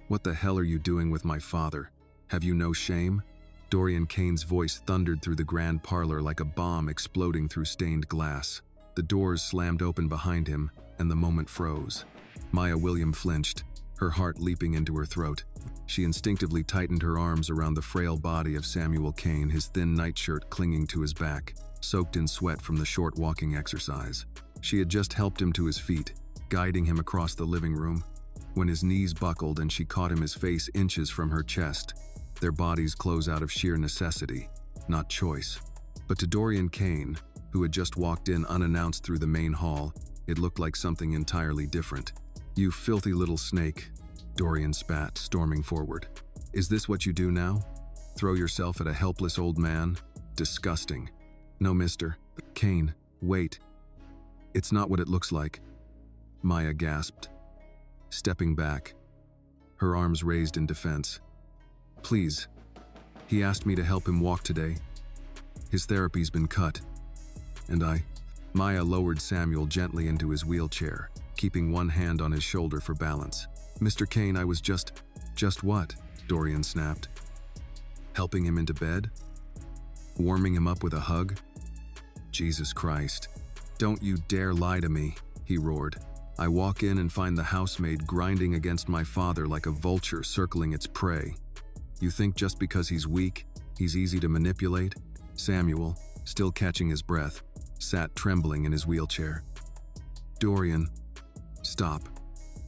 "What the hell are you doing with my father? Have you no shame?" Dorian Kane's voice thundered through the grand parlor like a bomb exploding through stained glass. The doors slammed open behind him, and the moment froze. Maya William flinched, her heart leaping into her throat. She instinctively tightened her arms around the frail body of Samuel Kane, his thin nightshirt clinging to his back, soaked in sweat from the short walking exercise. She had just helped him to his feet, guiding him across the living room, when his knees buckled and she caught him, his face inches from her chest. Their bodies close out of sheer necessity, not choice. But to Dorian Kane, who had just walked in unannounced through the main hall, it looked like something entirely different. "You filthy little snake," Dorian spat, storming forward. "Is this what you do now? Throw yourself at a helpless old man? Disgusting." "No, Mr. Kane, wait. It's not what it looks like," Maya gasped, stepping back, her arms raised in defense. "Please. He asked me to help him walk today. His therapy's been cut. And Maya lowered Samuel gently into his wheelchair, keeping one hand on his shoulder for balance. "Mr. Kane, I was just what?" Dorian snapped. "Helping him into bed? Warming him up with a hug? Jesus Christ. Don't you dare lie to me," he roared. "I walk in and find the housemaid grinding against my father like a vulture circling its prey. You think just because he's weak, he's easy to manipulate?" Samuel, still catching his breath, sat trembling in his wheelchair. "Dorian, stop."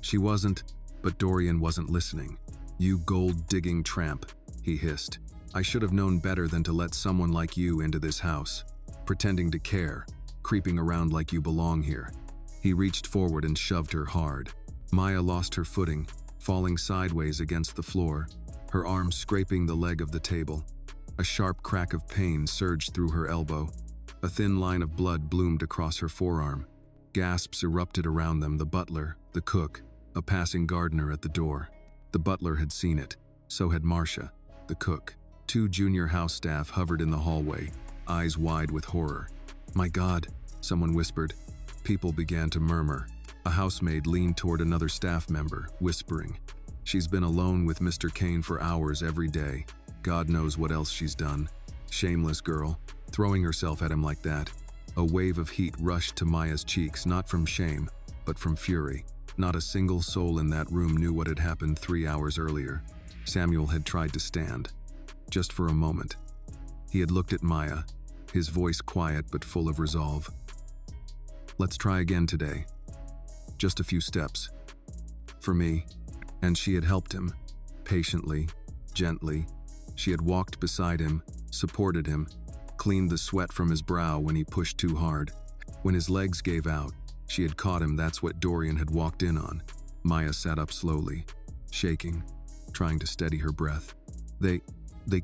She wasn't, but Dorian wasn't listening. "You gold-digging tramp," he hissed. "I should have known better than to let someone like you into this house, pretending to care, creeping around like you belong here." He reached forward and shoved her hard. Maya lost her footing, falling sideways against the floor, her arm scraping the leg of the table. A sharp crack of pain surged through her elbow. A thin line of blood bloomed across her forearm. Gasps erupted around them, the butler, the cook, a passing gardener at the door. The butler had seen it. So had Marcia, the cook. 2 junior house staff hovered in the hallway, eyes wide with horror. "My God," someone whispered. People began to murmur. A housemaid leaned toward another staff member, whispering, "She's been alone with Mr. Kane for hours every day. God knows what else she's done. Shameless girl, throwing herself at him like that." A wave of heat rushed to Maya's cheeks, not from shame, but from fury. Not a single soul in that room knew what had happened 3 hours earlier. Samuel had tried to stand, just for a moment. He had looked at Maya, his voice quiet but full of resolve. "Let's try again today. Just a few steps. For me." And she had helped him, patiently, gently. She had walked beside him, supported him, cleaned the sweat from his brow when he pushed too hard. When his legs gave out, she had caught him. That's what Dorian had walked in on. Maya sat up slowly, shaking, trying to steady her breath. They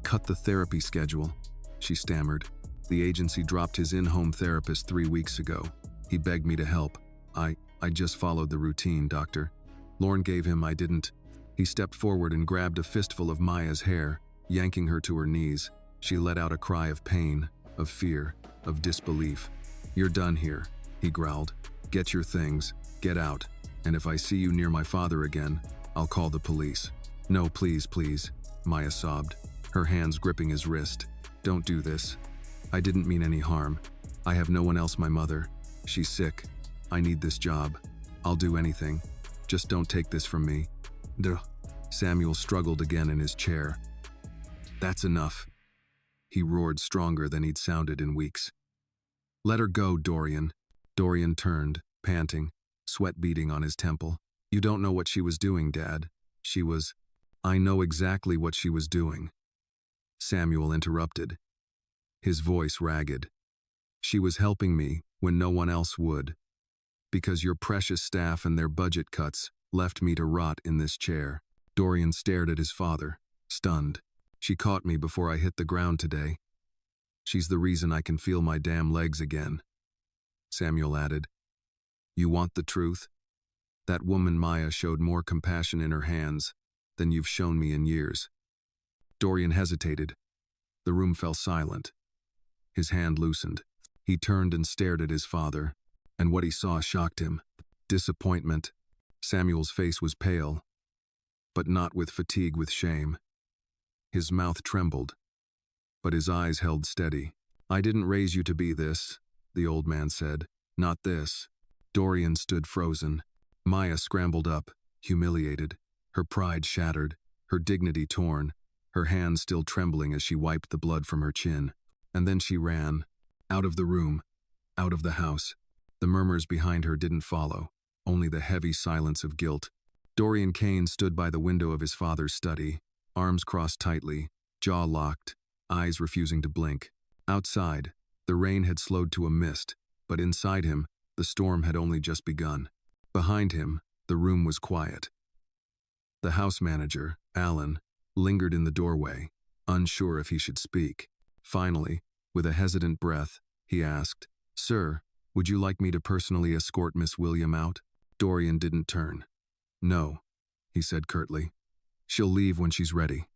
cut the therapy schedule," she stammered. "The agency dropped his in-home therapist 3 weeks ago. He begged me to help. I just followed the routine, doctor. Lorne gave him, I didn't." He stepped forward and grabbed a fistful of Maya's hair, yanking her to her knees. She let out a cry of pain, of fear, of disbelief. "You're done here," he growled. "Get your things, get out, and if I see you near my father again, I'll call the police." "No, please, please," Maya sobbed, her hands gripping his wrist. "Don't do this. I didn't mean any harm. I have no one else. My mother. She's sick. I need this job. I'll do anything. Just don't take this from me." Duh. Samuel struggled again in his chair. "That's enough," he roared, stronger than he'd sounded in weeks. "Let her go, Dorian." Dorian turned, panting, sweat beading on his temple. "You don't know what she was doing, Dad. I know exactly what she was doing." Samuel interrupted, his voice ragged. "She was helping me when no one else would. Because your precious staff and their budget cuts left me to rot in this chair." Dorian stared at his father, stunned. "She caught me before I hit the ground today. She's the reason I can feel my damn legs again." Samuel added, "You want the truth? That woman Maya showed more compassion in her hands than you've shown me in years." Dorian hesitated. The room fell silent. His hand loosened. He turned and stared at his father, and what he saw shocked him. Disappointment. Samuel's face was pale. but not with fatigue, with shame. His mouth trembled, but his eyes held steady. "I didn't raise you to be this," the old man said. "Not this." Dorian stood frozen. Maya scrambled up, humiliated, her pride shattered, her dignity torn, her hands still trembling as she wiped the blood from her chin. And then she ran, out of the room, out of the house. The murmurs behind her didn't follow, only the heavy silence of guilt. Dorian Kane stood by the window of his father's study, arms crossed tightly, jaw locked, eyes refusing to blink. Outside, the rain had slowed to a mist, but inside him, the storm had only just begun. Behind him, the room was quiet. The house manager, Alan, lingered in the doorway, unsure if he should speak. Finally, with a hesitant breath, he asked, "Sir, would you like me to personally escort Miss William out?" Dorian didn't turn. "No," he said curtly. "She'll leave when she's ready.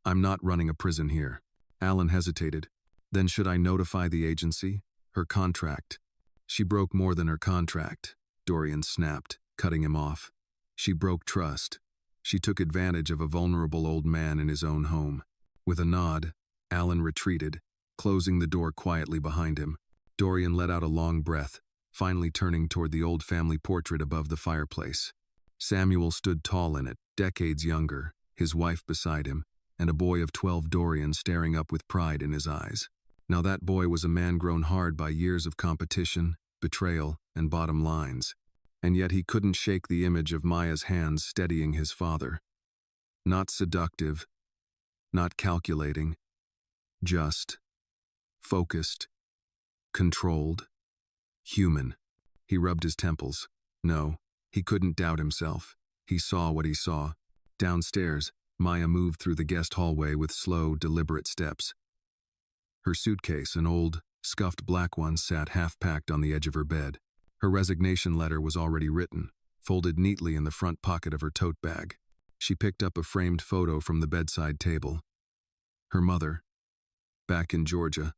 I'm not running a prison here." Alan hesitated. "Then should I notify the agency? Her contract?" "She broke more than her contract," Dorian snapped, cutting him off. "She broke trust. She took advantage of a vulnerable old man in his own home." With a nod, Alan retreated, closing the door quietly behind him. Dorian let out a long breath, finally turning toward the old family portrait above the fireplace. Samuel stood tall in it, decades younger, his wife beside him, and a boy of 12, Dorian, staring up with pride in his eyes. Now that boy was a man grown hard by years of competition, betrayal, and bottom lines. And yet he couldn't shake the image of Maya's hands steadying his father. Not seductive, not calculating, just focused, controlled, human. He rubbed his temples. No, he couldn't doubt himself. He saw what he saw. Downstairs, Maya moved through the guest hallway with slow, deliberate steps. Her suitcase, an old, scuffed black one, sat half-packed on the edge of her bed. Her resignation letter was already written, folded neatly in the front pocket of her tote bag. She picked up a framed photo from the bedside table. Her mother, back in Georgia,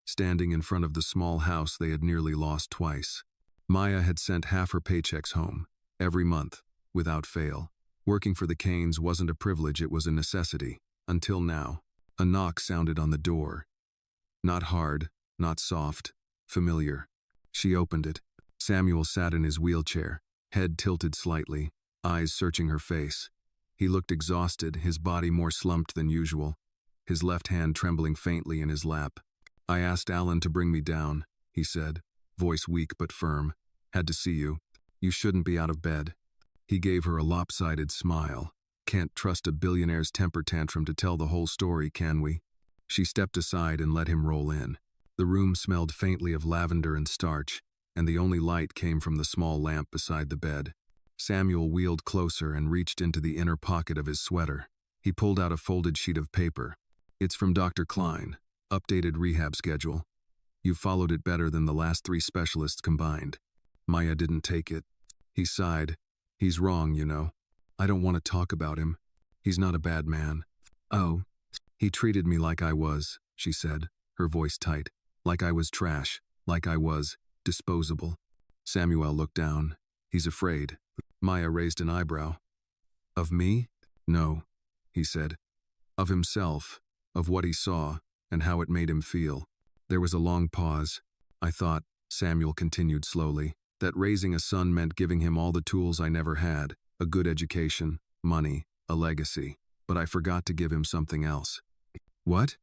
standing in front of the small house they had nearly lost twice. Maya had sent half her paychecks home, every month, without fail. Working for the Kanes wasn't a privilege, it was a necessity. Until now. A knock sounded on the door. Not hard, not soft, familiar. She opened it. Samuel sat in his wheelchair, head tilted slightly, eyes searching her face. He looked exhausted, his body more slumped than usual, his left hand trembling faintly in his lap. "I asked Alan to bring me down," he said, voice weak but firm. "Had to see you. You shouldn't be out of bed." He gave her a lopsided smile. "Can't trust a billionaire's temper tantrum to tell the whole story, can we?" She stepped aside and let him roll in. The room smelled faintly of lavender and starch, and the only light came from the small lamp beside the bed. Samuel wheeled closer and reached into the inner pocket of his sweater. He pulled out a folded sheet of paper. "It's from Dr. Klein. Updated rehab schedule. You followed it better than the last 3 specialists combined." Maya didn't take it. He sighed. "He's wrong, you know. I don't want to talk about him. He's not a bad man." "Oh, he treated me like I was," she said, her voice tight. "Like I was trash, like I was disposable." Samuel looked down. "He's afraid." Maya raised an eyebrow. "Of me?" "No," he said. "Of himself, of what he saw, and how it made him feel." There was a long pause. "I thought," Samuel continued slowly, "that raising a son meant giving him all the tools I never had, a good education, money, a legacy. But I forgot to give him something else." "What?"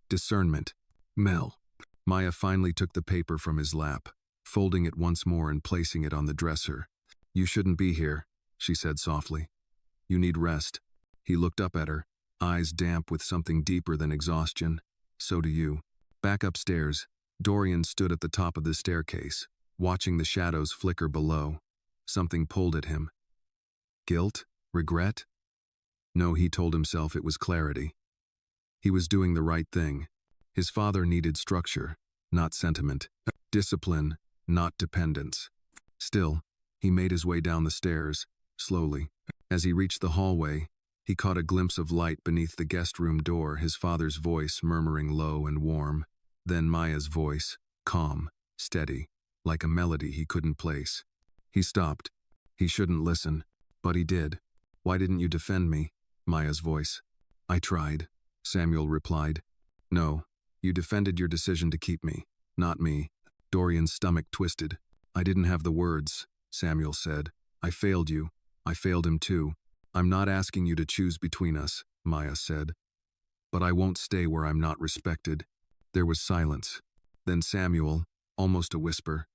"Discernment. Mel." Maya finally took the paper from his lap, folding it once more and placing it on the dresser. "You shouldn't be here," she said softly. "You need rest." He looked up at her, eyes damp with something deeper than exhaustion. "So do you." Back upstairs, Dorian stood at the top of the staircase, watching the shadows flicker below. Something pulled at him. Guilt? Regret? No, he told himself it was clarity. He was doing the right thing. His father needed structure, not sentiment. Discipline, not dependence. Still, he made his way down the stairs, slowly. As he reached the hallway, he caught a glimpse of light beneath the guest room door, his father's voice murmuring low and warm. Then Maya's voice, calm, steady, like a melody he couldn't place. He stopped. He shouldn't listen, but he did. Why didn't you defend me? Maya's voice. I tried, Samuel replied. No, you defended your decision to keep me, not me. Dorian's stomach twisted. I didn't have the words, Samuel said. I failed you. I failed him too. I'm not asking you to choose between us, Maya said. But I won't stay where I'm not respected. There was silence. Then Samuel, almost a whisper.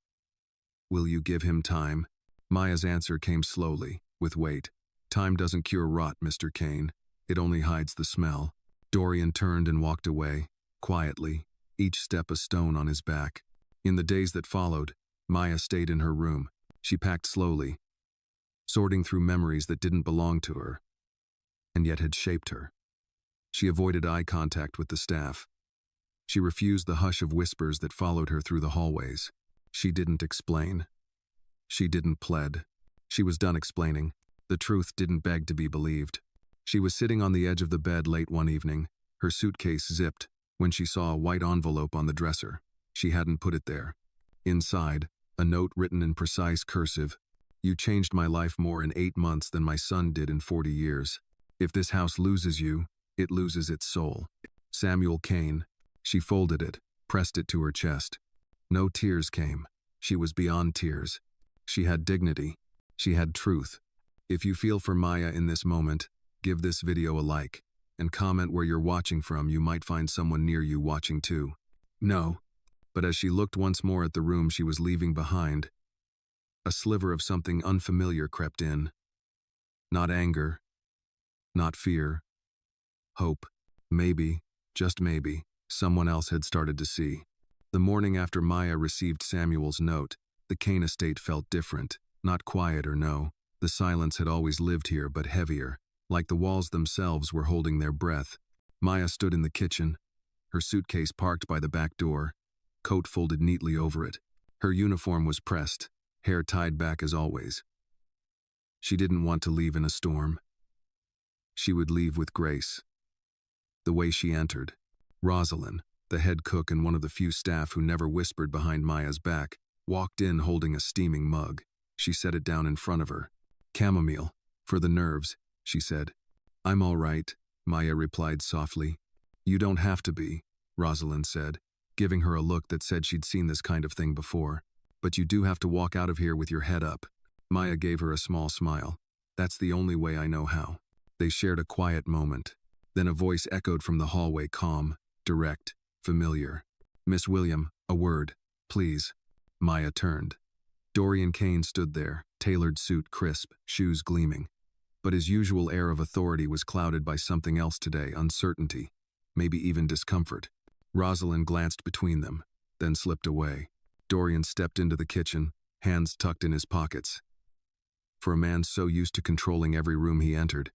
Will you give him time? Maya's answer came slowly, with weight. Time doesn't cure rot, Mr. Kane. It only hides the smell. Dorian turned and walked away, quietly, each step a stone on his back. In the days that followed, Maya stayed in her room. She packed slowly, sorting through memories that didn't belong to her, and yet had shaped her. She avoided eye contact with the staff. She refused the hush of whispers that followed her through the hallways. She didn't explain. She didn't plead. She was done explaining. The truth didn't beg to be believed. She was sitting on the edge of the bed late one evening, her suitcase zipped, when she saw a white envelope on the dresser. She hadn't put it there. Inside, a note written in precise cursive. You changed my life more in 8 months than my son did in 40 years. If this house loses you, it loses its soul. Samuel Kane. She folded it, pressed it to her chest. No tears came. She was beyond tears. She had dignity. She had truth. If you feel for Maya in this moment, give this video a like, and comment where you're watching from. You might find someone near you watching too. No. But as she looked once more at the room she was leaving behind, a sliver of something unfamiliar crept in. Not anger. Not fear. Hope. Maybe, just maybe, someone else had started to see. The morning after Maya received Samuel's note, the Kane estate felt different. Not quiet or no. The silence had always lived here, but heavier, like the walls themselves were holding their breath. Maya stood in the kitchen, her suitcase parked by the back door, coat folded neatly over it. Her uniform was pressed, hair tied back as always. She didn't want to leave in a storm. She would leave with grace. The way she entered, Rosalind, the head cook and one of the few staff who never whispered behind Maya's back, walked in holding a steaming mug. She set it down in front of her. Chamomile, for the nerves, she said. I'm all right, Maya replied softly. You don't have to be, Rosalind said, giving her a look that said she'd seen this kind of thing before. But you do have to walk out of here with your head up. Maya gave her a small smile. That's the only way I know how. They shared a quiet moment. Then a voice echoed from the hallway, calm, direct, familiar. Miss William, a word, please. Maya turned. Dorian Kane stood there, tailored suit crisp, shoes gleaming. But his usual air of authority was clouded by something else today, uncertainty, maybe even discomfort. Rosalind glanced between them, then slipped away. Dorian stepped into the kitchen, hands tucked in his pockets. For a man so used to controlling every room he entered,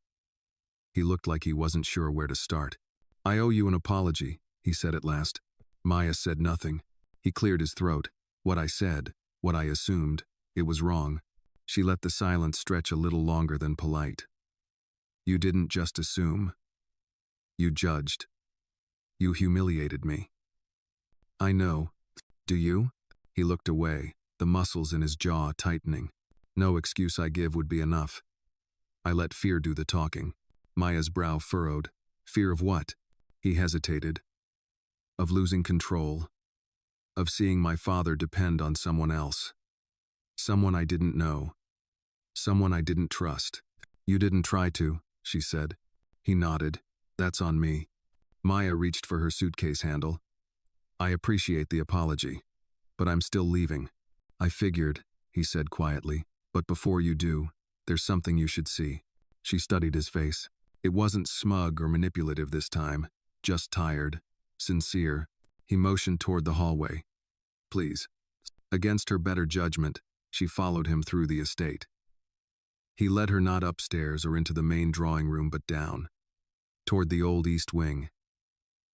he looked like he wasn't sure where to start. I owe you an apology, he said at last. Maya said nothing. He cleared his throat. What I said, what I assumed, it was wrong. She let the silence stretch a little longer than polite. You didn't just assume. You judged. You humiliated me. I know. Do you? He looked away, the muscles in his jaw tightening. No excuse I give would be enough. I let fear do the talking. Maya's brow furrowed. Fear of what? He hesitated. Of losing control. Of seeing my father depend on someone else. Someone I didn't know. Someone I didn't trust. You didn't try to, she said. He nodded. That's on me. Maya reached for her suitcase handle. I appreciate the apology, but I'm still leaving. I figured, he said quietly, but before you do, there's something you should see. She studied his face. It wasn't smug or manipulative this time, just tired, sincere. He motioned toward the hallway. Please. Against her better judgment, she followed him through the estate. He led her not upstairs or into the main drawing room but down, toward the old east wing.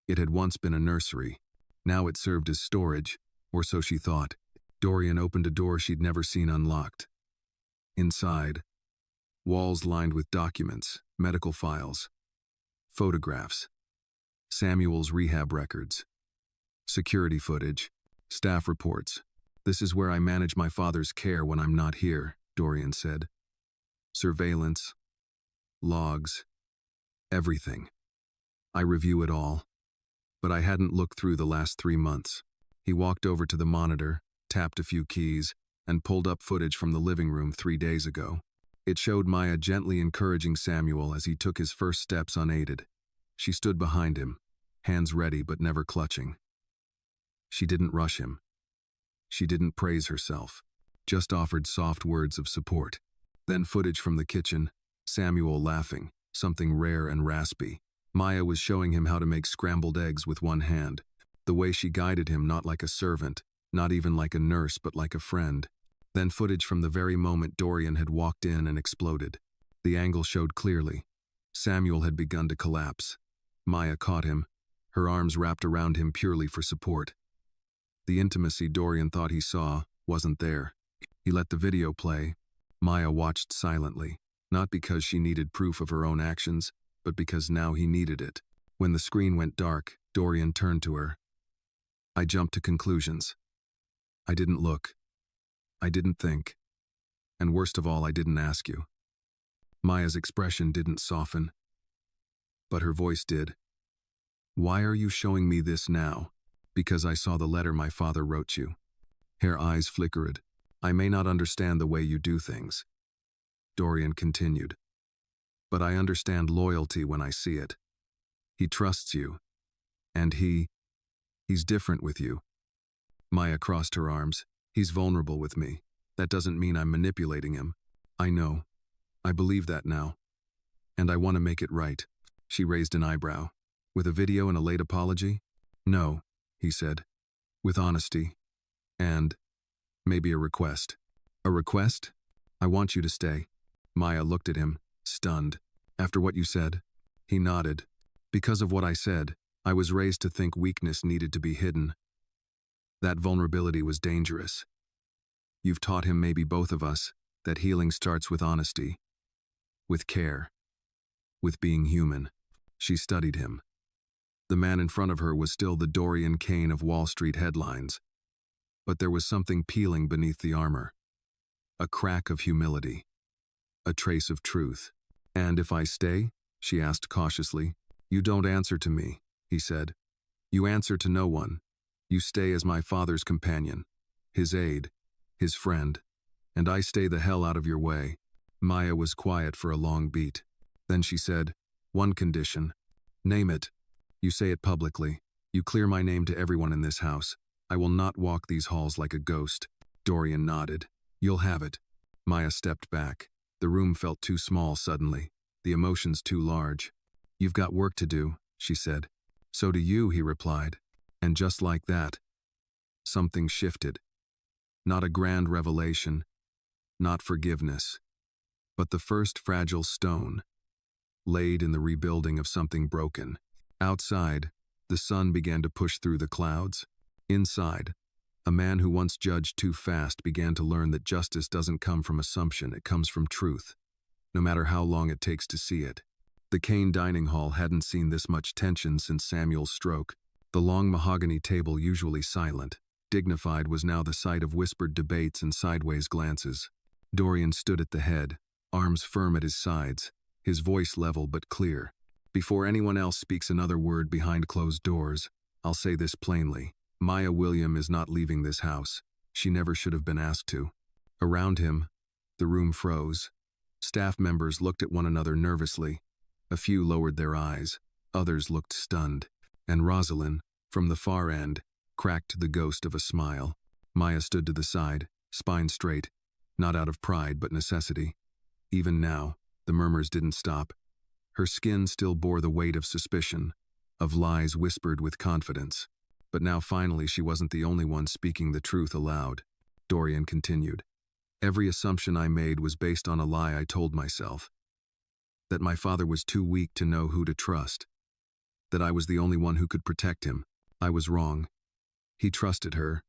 It had once been a nursery. Now it served as storage, or so she thought. Dorian opened a door she'd never seen unlocked. Inside, walls lined with documents, medical files, photographs, Samuel's rehab records, security footage, staff reports. This is where I manage my father's care when I'm not here, Dorian said. Surveillance, logs, everything. I review it all. But I hadn't looked through the last 3 months. He walked over to the monitor, tapped a few keys, and pulled up footage from the living room 3 days ago. It showed Maya gently encouraging Samuel as he took his first steps unaided. She stood behind him, hands ready but never clutching. She didn't rush him. She didn't praise herself, just offered soft words of support. Then footage from the kitchen, Samuel laughing, something rare and raspy. Maya was showing him how to make scrambled eggs with one hand, the way she guided him, not like a servant, not even like a nurse but like a friend. Then footage from the very moment Dorian had walked in and exploded. The angle showed clearly. Samuel had begun to collapse. Maya caught him, her arms wrapped around him purely for support. The intimacy Dorian thought he saw wasn't there. He let the video play. Maya watched silently, not because she needed proof of her own actions, but because now he needed it. When the screen went dark, Dorian turned to her. I jumped to conclusions. I didn't look. I didn't think. And worst of all, I didn't ask you. Maya's expression didn't soften, but her voice did. Why are you showing me this now? Because I saw the letter my father wrote you. Her eyes flickered. I may not understand the way you do things. Dorian continued. But I understand loyalty when I see it. He trusts you. And he's different with you. Maya crossed her arms. He's vulnerable with me. That doesn't mean I'm manipulating him. I know. I believe that now. And I want to make it right. She raised an eyebrow. With a video and a late apology? No, he said. With honesty. And maybe a request. A request? I want you to stay. Maya looked at him, stunned. After what you said? He nodded. Because of what I said, I was raised to think weakness needed to be hidden. That vulnerability was dangerous. You've taught him, maybe both of us, that healing starts with honesty. With care. With being human. She studied him. The man in front of her was still the Dorian Kane of Wall Street headlines. But there was something peeling beneath the armor. A crack of humility. A trace of truth. And if I stay? She asked cautiously. You don't answer to me, he said. You answer to no one. You stay as my father's companion, his aide, his friend, and I stay the hell out of your way. Maya was quiet for a long beat. Then she said, one condition. Name it. You say it publicly. You clear my name to everyone in this house. I will not walk these halls like a ghost. Dorian nodded. You'll have it. Maya stepped back. The room felt too small suddenly, the emotions too large. You've got work to do, she said. So do you, he replied. And just like that, something shifted. Not a grand revelation, not forgiveness, but the first fragile stone, laid in the rebuilding of something broken. Outside, the sun began to push through the clouds. Inside, a man who once judged too fast began to learn that justice doesn't come from assumption, it comes from truth, no matter how long it takes to see it. The Kane dining hall hadn't seen this much tension since Samuel's stroke. The long mahogany table, usually silent, dignified, was now the site of whispered debates and sideways glances. Dorian stood at the head, arms firm at his sides, his voice level but clear. Before anyone else speaks another word behind closed doors, I'll say this plainly. Maya William is not leaving this house. She never should have been asked to. Around him, the room froze. Staff members looked at one another nervously. A few lowered their eyes. Others looked stunned. And Rosalind, from the far end, cracked the ghost of a smile. Maya stood to the side, spine straight, not out of pride but necessity. Even now, the murmurs didn't stop. Her skin still bore the weight of suspicion, of lies whispered with confidence. But now finally she wasn't the only one speaking the truth aloud. Dorian continued. Every assumption I made was based on a lie I told myself. That my father was too weak to know who to trust. That I was the only one who could protect him. I was wrong. He trusted her.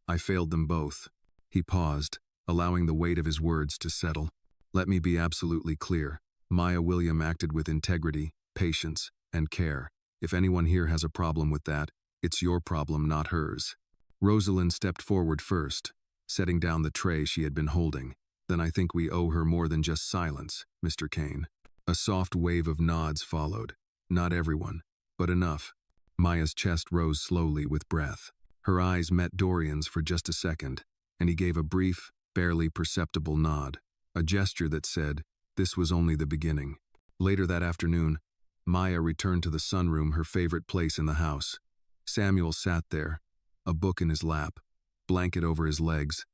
I failed them both. He paused, allowing the weight of his words to settle. Let me be absolutely clear. Maya William acted with integrity, patience, and care. If anyone here has a problem with that, it's your problem, not hers. Rosalind stepped forward first, setting down the tray she had been holding. Then I think we owe her more than just silence, Mr. Kane. A soft wave of nods followed. Not everyone, but enough. Maya's chest rose slowly with breath. Her eyes met Dorian's for just a second, and he gave a brief, barely perceptible nod, a gesture that said, this was only the beginning. Later that afternoon, Maya returned to the sunroom, her favorite place in the house. Samuel sat there, a book in his lap, blanket over his legs,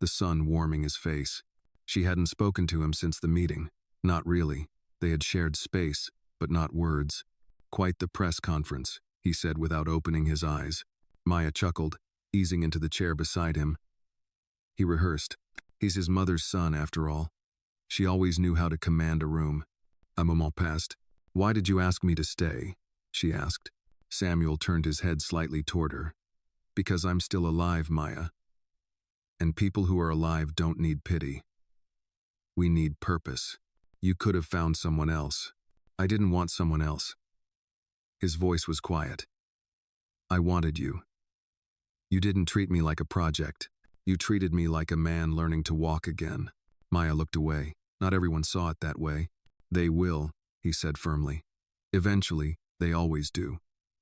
the sun warming his face. She hadn't spoken to him since the meeting. Not really. They had shared space, but not words. Quite the press conference, he said without opening his eyes. Maya chuckled, easing into the chair beside him. He rehearsed. He's his mother's son, after all. She always knew how to command a room. A moment passed. Why did you ask me to stay? She asked. Samuel turned his head slightly toward her. Because I'm still alive, Maya. And people who are alive don't need pity. We need purpose. You could have found someone else. I didn't want someone else. His voice was quiet. I wanted you. You didn't treat me like a project. You treated me like a man learning to walk again. Maya looked away. Not everyone saw it that way. They will, he said firmly. Eventually, they always do.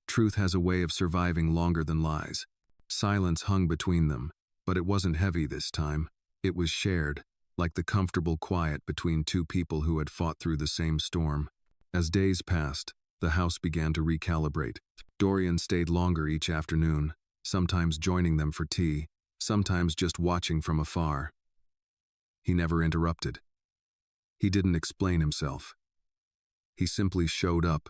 Truth has a way of surviving longer than lies. Silence hung between them, but it wasn't heavy this time. It was shared, like the comfortable quiet between two people who had fought through the same storm. As days passed, the house began to recalibrate. Dorian stayed longer each afternoon, sometimes joining them for tea, sometimes just watching from afar. He never interrupted. He didn't explain himself. He simply showed up.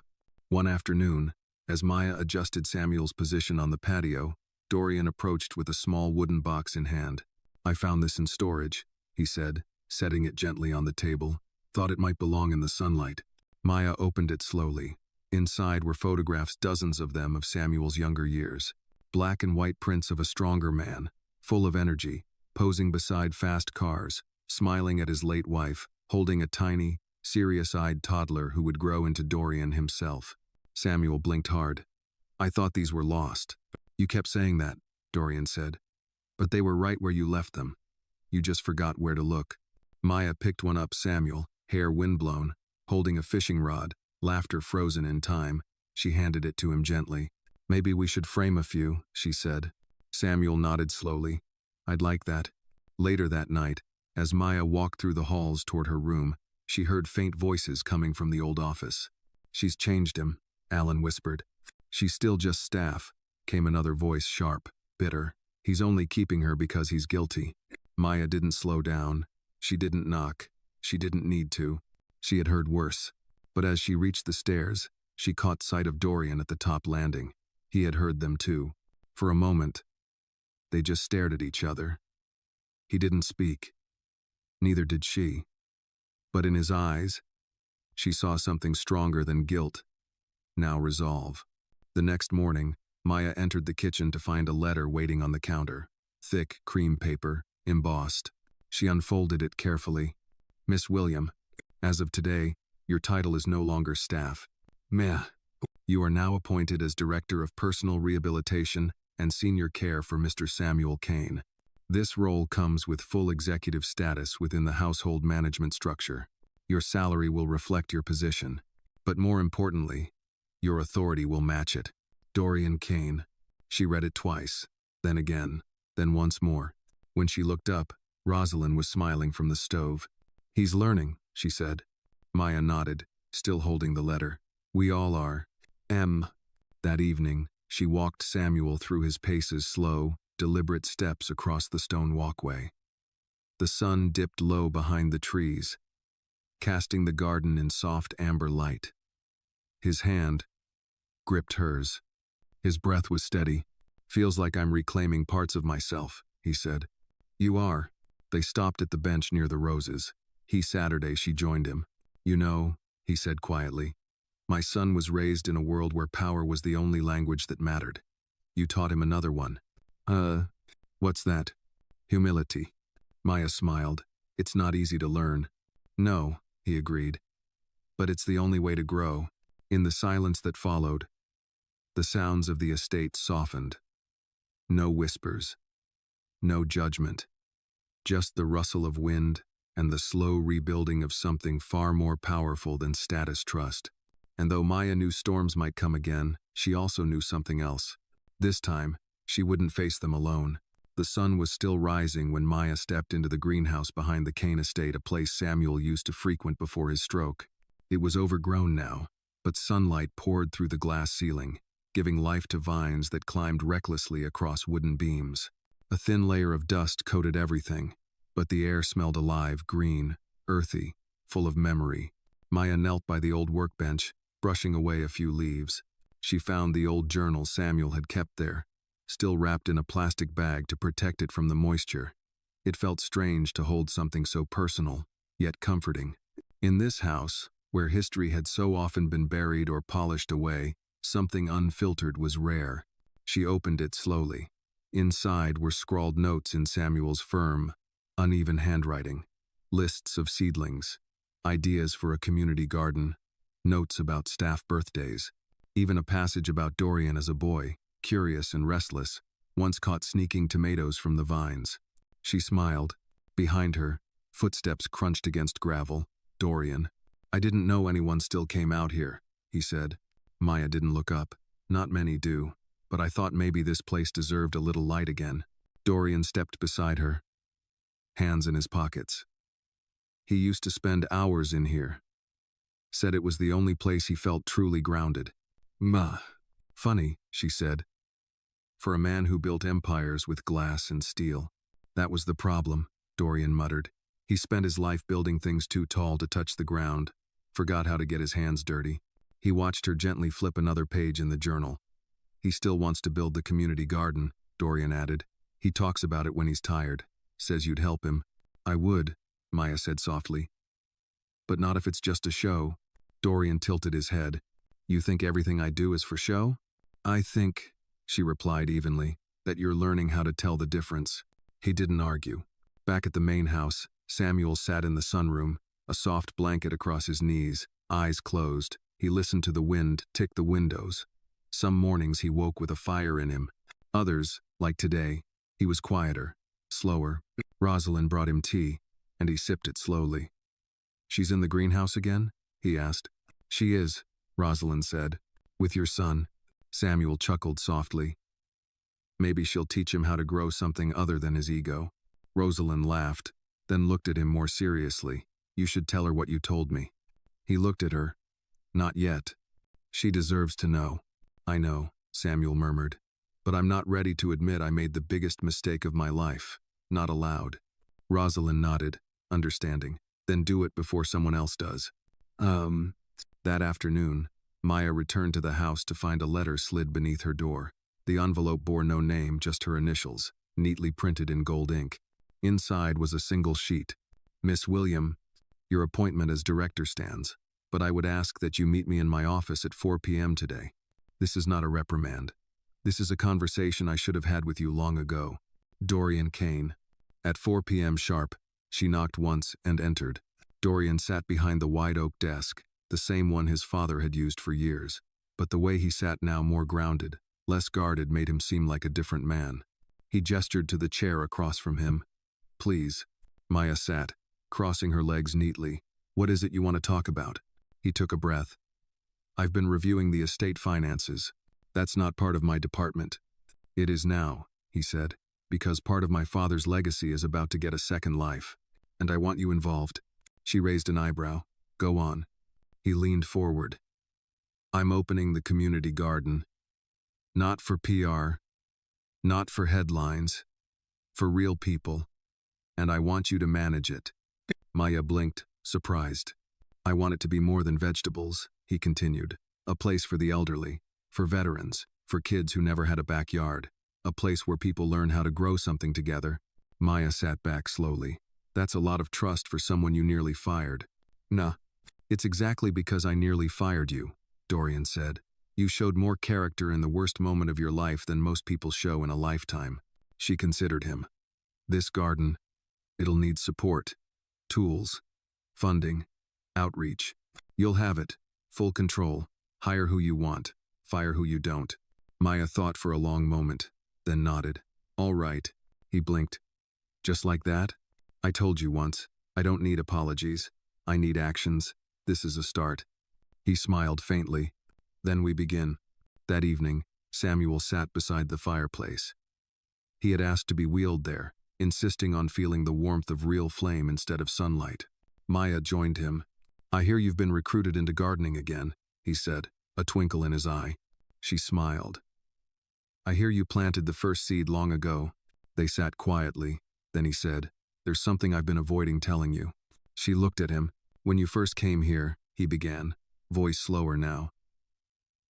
One afternoon, as Maya adjusted Samuel's position on the patio, Dorian approached with a small wooden box in hand. I found this in storage, he said, setting it gently on the table. Thought it might belong in the sunlight. Maya opened it slowly. Inside were photographs, dozens of them, of Samuel's younger years. Black and white prints of a stronger man, full of energy, posing beside fast cars, smiling at his late wife, holding a tiny, serious-eyed toddler who would grow into Dorian himself. Samuel blinked hard. I thought these were lost. You kept saying that, Dorian said. But they were right where you left them. You just forgot where to look. Maya picked one up. Samuel, hair windblown, holding a fishing rod, laughter frozen in time. She handed it to him gently. Maybe we should frame a few, she said. Samuel nodded slowly. I'd like that. Later that night, as Maya walked through the halls toward her room, she heard faint voices coming from the old office. She's changed him, Alan whispered. She's still just staff, came another voice, sharp, bitter. He's only keeping her because he's guilty. Maya didn't slow down. She didn't knock. She didn't need to. She had heard worse. But as she reached the stairs, she caught sight of Dorian at the top landing. He had heard them too. For a moment, they just stared at each other. He didn't speak. Neither did she. But in his eyes, she saw something stronger than guilt. Now resolve. The next morning, Maya entered the kitchen to find a letter waiting on the counter. Thick cream paper, embossed. She unfolded it carefully. Miss William, as of today, your title is no longer staff. Meh. You are now appointed as Director of Personal Rehabilitation and Senior Care for Mr. Samuel Kane. This role comes with full executive status within the household management structure. Your salary will reflect your position. But more importantly, your authority will match it. Dorian Kane. She read it twice, then again, then once more. When she looked up, Rosalind was smiling from the stove. He's learning, she said. Maya nodded, still holding the letter. We all are. That evening, she walked Samuel through his paces, slow, deliberate steps across the stone walkway. The sun dipped low behind the trees, casting the garden in soft amber light. His hand gripped hers. His breath was steady. Feels like I'm reclaiming parts of myself, he said. You are. They stopped at the bench near the roses. Saturday, she joined him. You know, he said quietly, my son was raised in a world where power was the only language that mattered. You taught him another one. What's that? Humility. Maya smiled. It's not easy to learn. No, he agreed. But it's the only way to grow. In the silence that followed, the sounds of the estate softened. No whispers. No judgment. Just the rustle of wind, and the slow rebuilding of something far more powerful than status trust. And though Maya knew storms might come again, she also knew something else. This time, she wouldn't face them alone. The sun was still rising when Maya stepped into the greenhouse behind the Kane estate, a place Samuel used to frequent before his stroke. It was overgrown now, but sunlight poured through the glass ceiling, giving life to vines that climbed recklessly across wooden beams. A thin layer of dust coated everything, but the air smelled alive, green, earthy, full of memory. Maya knelt by the old workbench, brushing away a few leaves. She found the old journal Samuel had kept there, still wrapped in a plastic bag to protect it from the moisture. It felt strange to hold something so personal, yet comforting. In this house, where history had so often been buried or polished away, something unfiltered was rare. She opened it slowly. Inside were scrawled notes in Samuel's firm, uneven handwriting, lists of seedlings, ideas for a community garden, notes about staff birthdays, even a passage about Dorian as a boy, curious and restless, once caught sneaking tomatoes from the vines. She smiled. Behind her, footsteps crunched against gravel. Dorian. "I didn't know anyone still came out here," he said. Maya didn't look up. "Not many do, but I thought maybe this place deserved a little light again." Dorian stepped beside her, hands in his pockets. He used to spend hours in here. Said it was the only place he felt truly grounded. Funny, she said. For a man who built empires with glass and steel. That was the problem, Dorian muttered. He spent his life building things too tall to touch the ground, forgot how to get his hands dirty. He watched her gently flip another page in the journal. He still wants to build the community garden, Dorian added. He talks about it when he's tired. Says you'd help him. I would, Maya said softly. But not if it's just a show. Dorian tilted his head. You think everything I do is for show? I think, she replied evenly, that you're learning how to tell the difference. He didn't argue. Back at the main house, Samuel sat in the sunroom, a soft blanket across his knees, eyes closed. He listened to the wind tick the windows. Some mornings he woke with a fire in him. Others, like today, he was quieter, slower. Rosalind brought him tea, and he sipped it slowly. She's in the greenhouse again? He asked. She is, Rosalind said. With your son. Samuel chuckled softly. Maybe she'll teach him how to grow something other than his ego. Rosalind laughed, then looked at him more seriously. You should tell her what you told me. He looked at her. Not yet. She deserves to know. I know, Samuel murmured. But I'm not ready to admit I made the biggest mistake of my life. Not aloud. Rosalind nodded, understanding. Then do it before someone else does. That afternoon, Maya returned to the house to find a letter slid beneath her door. The envelope bore no name, just her initials, neatly printed in gold ink. Inside was a single sheet. Miss William, your appointment as director stands, but I would ask that you meet me in my office at 4 p.m. today. This is not a reprimand. This is a conversation I should have had with you long ago. Dorian Kane. At 4 p.m. sharp, she knocked once and entered. Dorian sat behind the wide oak desk, the same one his father had used for years. But the way he sat now, more grounded, less guarded, made him seem like a different man. He gestured to the chair across from him. Please. Maya sat, crossing her legs neatly. What is it you want to talk about? He took a breath. I've been reviewing the estate finances. That's not part of my department. It is now, he said, because part of my father's legacy is about to get a second life. And I want you involved. She raised an eyebrow. Go on. He leaned forward. I'm opening the community garden. Not for PR. Not for headlines. For real people. And I want you to manage it. Maya blinked, surprised. I want it to be more than vegetables, he continued. A place for the elderly, for veterans, for kids who never had a backyard. A place where people learn how to grow something together. Maya sat back slowly. That's a lot of trust for someone you nearly fired. Nah, it's exactly because I nearly fired you, Dorian said. You showed more character in the worst moment of your life than most people show in a lifetime. She considered him. This garden, it'll need support, tools, funding, outreach. You'll have it, full control. Hire who you want, fire who you don't. Maya thought for a long moment, then nodded. All right, he blinked. Just like that? I told you once, I don't need apologies. I need actions. This is a start. He smiled faintly. Then we begin. That evening, Samuel sat beside the fireplace. He had asked to be wheeled there, insisting on feeling the warmth of real flame instead of sunlight. Maya joined him. I hear you've been recruited into gardening again, he said, a twinkle in his eye. She smiled. I hear you planted the first seed long ago. They sat quietly. Then he said, there's something I've been avoiding telling you. She looked at him. When you first came here, he began, voice slower now.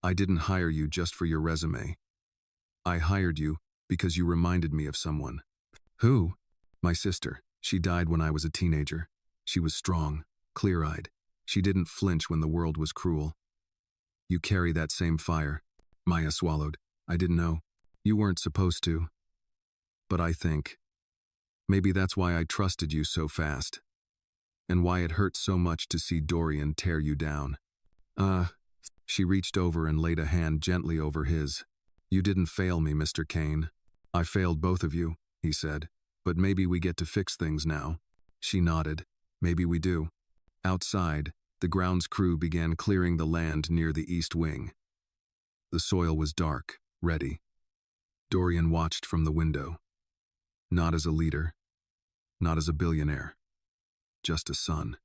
I didn't hire you just for your resume. I hired you because you reminded me of someone. Who? My sister. She died when I was a teenager. She was strong, clear-eyed. She didn't flinch when the world was cruel. You carry that same fire. Maya swallowed. I didn't know. You weren't supposed to. But I think. Maybe that's why I trusted you so fast. And why it hurt so much to see Dorian tear you down. She reached over and laid a hand gently over his. You didn't fail me, Mr. Kane. I failed both of you, he said. But maybe we get to fix things now. She nodded. Maybe we do. Outside, the grounds crew began clearing the land near the east wing. The soil was dark, ready. Dorian watched from the window. Not as a leader. Not as a billionaire. Just a son.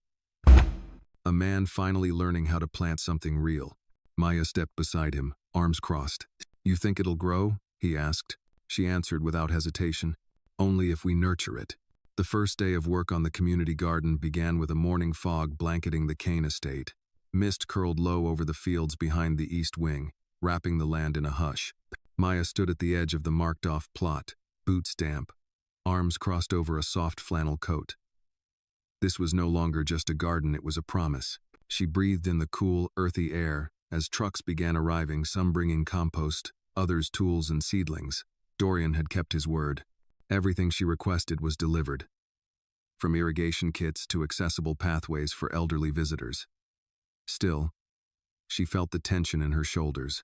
A man finally learning how to plant something real. Maya stepped beside him, arms crossed. You think it'll grow? He asked. She answered without hesitation. Only if we nurture it. The first day of work on the community garden began with a morning fog blanketing the Kane estate. Mist curled low over the fields behind the east wing, wrapping the land in a hush. Maya stood at the edge of the marked-off plot, boots damp, arms crossed over a soft flannel coat. This was no longer just a garden, it was a promise. She breathed in the cool, earthy air as trucks began arriving, some bringing compost, others tools and seedlings. Dorian had kept his word. Everything she requested was delivered, from irrigation kits to accessible pathways for elderly visitors. Still, she felt the tension in her shoulders.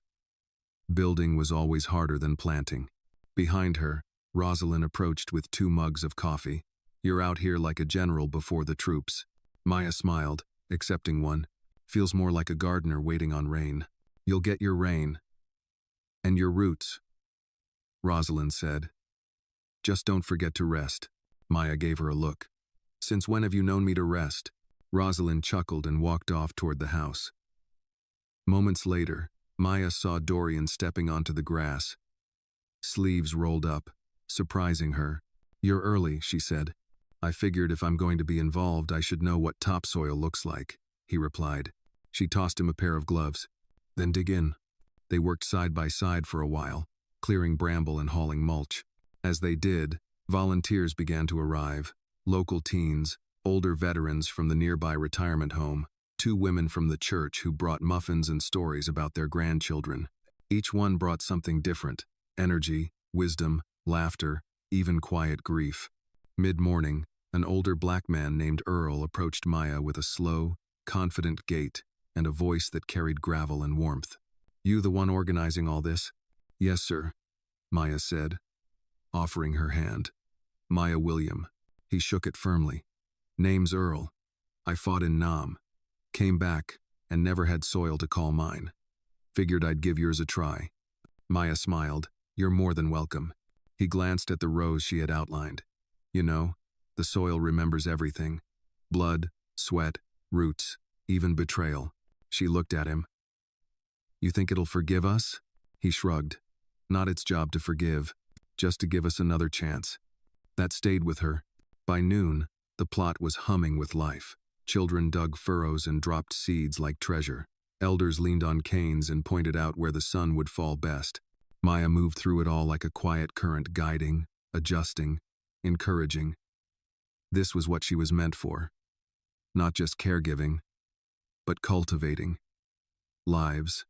Building was always harder than planting. Behind her, Rosalind approached with 2 mugs of coffee. You're out here like a general before the troops. Maya smiled, accepting one. Feels more like a gardener waiting on rain. You'll get your rain. And your roots, Rosalind said. Just don't forget to rest. Maya gave her a look. Since when have you known me to rest? Rosalind chuckled and walked off toward the house. Moments later, Maya saw Dorian stepping onto the grass. Sleeves rolled up, surprising her. You're early, she said. I figured if I'm going to be involved, I should know what topsoil looks like, he replied. She tossed him a pair of gloves. Then dig in. They worked side by side for a while, clearing bramble and hauling mulch. As they did, volunteers began to arrive. Local teens, older veterans from the nearby retirement home, 2 women from the church who brought muffins and stories about their grandchildren. Each one brought something different: energy, wisdom, laughter, even quiet grief. Mid-morning, an older black man named Earl approached Maya with a slow, confident gait and a voice that carried gravel and warmth. You the one organizing all this? Yes, sir, Maya said, offering her hand. Maya William. He shook it firmly. Name's Earl. I fought in Nam. Came back and never had soil to call mine. Figured I'd give yours a try. Maya smiled. You're more than welcome. He glanced at the rows she had outlined. You know, the soil remembers everything. Blood, sweat, roots, even betrayal. She looked at him. You think it'll forgive us? He shrugged. Not its job to forgive, just to give us another chance. That stayed with her. By noon, the plot was humming with life. Children dug furrows and dropped seeds like treasure. Elders leaned on canes and pointed out where the sun would fall best. Maya moved through it all like a quiet current, guiding, adjusting, encouraging. This was what she was meant for. Not just caregiving, but cultivating. Lives.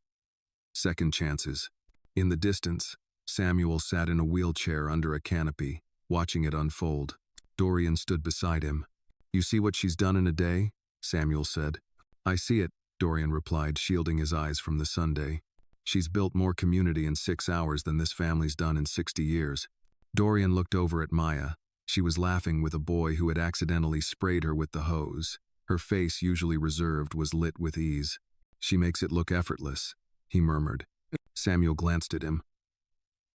Second chances. In the distance, Samuel sat in a wheelchair under a canopy, watching it unfold. Dorian stood beside him. You see what she's done in a day? Samuel said. I see it, Dorian replied, shielding his eyes from the Sunday. She's built more community in 6 hours than this family's done in 60 years. Dorian looked over at Maya, She was laughing with a boy who had accidentally sprayed her with the hose. Her face, usually reserved, was lit with ease. "She makes it look effortless," he murmured. Samuel glanced at him.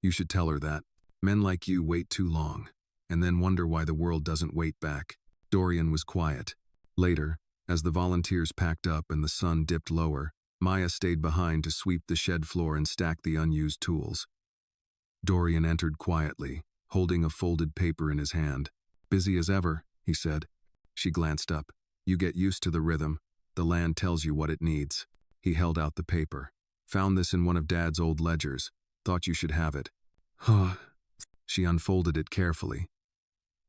"You should tell her that. Men like you wait too long, and then wonder why the world doesn't wait back." Dorian was quiet. Later, as the volunteers packed up and the sun dipped lower, Maya stayed behind to sweep the shed floor and stack the unused tools. Dorian entered quietly, holding a folded paper in his hand. "Busy as ever," he said. She glanced up. "You get used to the rhythm. The land tells you what it needs." He held out the paper. "Found this in one of Dad's old ledgers. Thought you should have it." "Huh." She unfolded it carefully.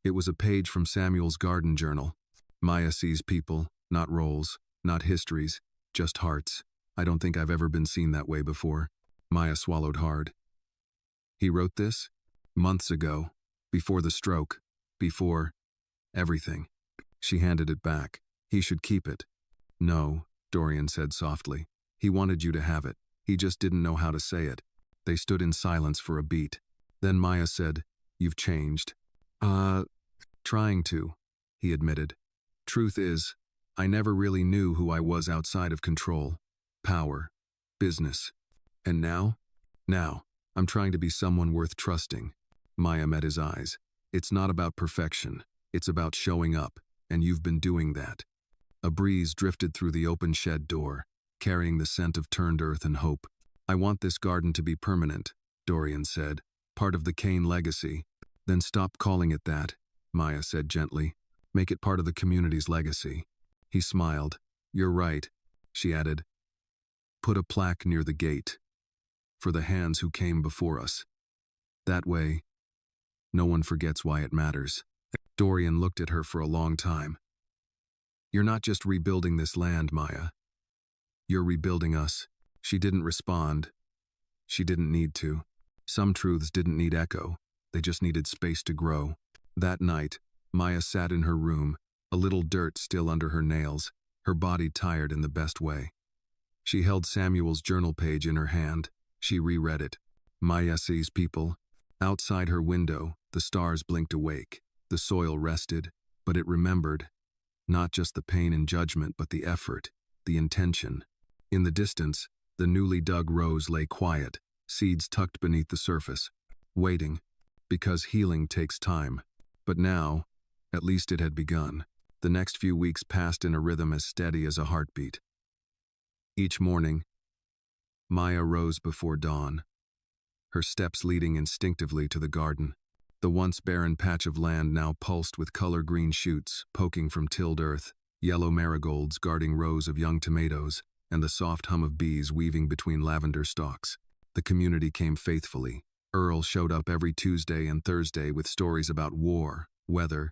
It was a page from Samuel's garden journal. "Maya sees people, not roles, not histories, just hearts. I don't think I've ever been seen that way before." Maya swallowed hard. "He wrote this? Months ago. Before the stroke. Before everything." She handed it back. "He should keep it." "No," Dorian said softly. "He wanted you to have it. He just didn't know how to say it." They stood in silence for a beat. Then Maya said, "You've changed." Trying to," he admitted. "Truth is, I never really knew who I was outside of control, power, business. And now? Now, I'm trying to be someone worth trusting." Maya met his eyes. "It's not about perfection. It's about showing up, and you've been doing that." A breeze drifted through the open shed door, carrying the scent of turned earth and hope. "I want this garden to be permanent," Dorian said. "Part of the Kane legacy." "Then stop calling it that," Maya said gently. "Make it part of the community's legacy." He smiled. "You're right," she added. "Put a plaque near the gate. For the hands who came before us. That way, no one forgets why it matters." Dorian looked at her for a long time. "You're not just rebuilding this land, Maya. You're rebuilding us." She didn't respond. She didn't need to. Some truths didn't need echo. They just needed space to grow. That night, Maya sat in her room, a little dirt still under her nails, her body tired in the best way. She held Samuel's journal page in her hand. She reread it. "Maya sees people." Outside her window, the stars blinked awake. The soil rested, but it remembered. Not just the pain and judgment, but the effort, the intention. In the distance, the newly dug rows lay quiet, seeds tucked beneath the surface, waiting, because healing takes time. But now, at least it had begun. The next few weeks passed in a rhythm as steady as a heartbeat. Each morning, Maya rose before dawn, her steps leading instinctively to the garden. The once barren patch of land now pulsed with color-green shoots poking from tilled earth, yellow marigolds guarding rows of young tomatoes, and the soft hum of bees weaving between lavender stalks. The community came faithfully. Earl showed up every Tuesday and Thursday with stories about war, weather,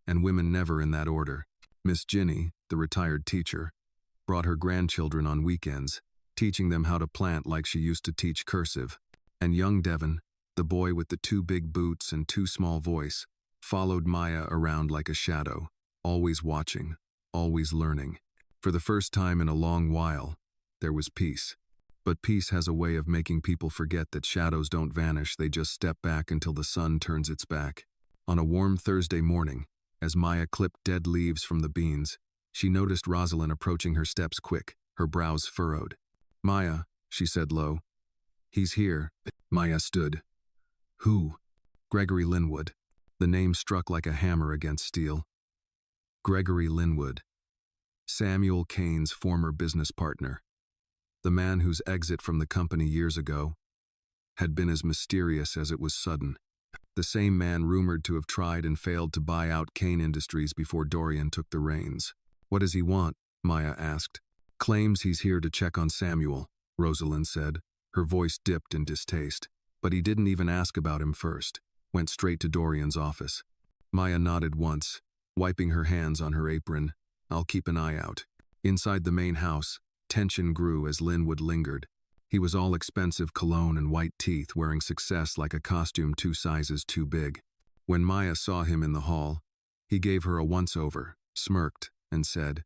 and women, never in that order. Miss Ginny, the retired teacher, brought her grandchildren on weekends, teaching them how to plant like she used to teach cursive. And young Devon, the boy with the too big boots and too small voice, followed Maya around like a shadow, always watching, always learning. For the first time in a long while, there was peace. But peace has a way of making people forget that shadows don't vanish, they just step back until the sun turns its back. On a warm Thursday morning, as Maya clipped dead leaves from the beans, she noticed Rosalind approaching her steps quick, her brows furrowed. "Maya," she said low. "He's here." Maya stood. "Who?" "Gregory Linwood." The name struck like a hammer against steel. Gregory Linwood. Samuel Kane's former business partner. The man whose exit from the company years ago had been as mysterious as it was sudden. The same man rumored to have tried and failed to buy out Kane Industries before Dorian took the reins. "What does he want?" Maya asked. "Claims he's here to check on Samuel," Rosalind said. Her voice dipped in distaste. "But he didn't even ask about him first. Went straight to Dorian's office." Maya nodded once, wiping her hands on her apron. "I'll keep an eye out." Inside the main house, tension grew as Linwood lingered. He was all expensive cologne and white teeth, wearing success like a costume 2 sizes too big. When Maya saw him in the hall, he gave her a once-over, smirked, and said,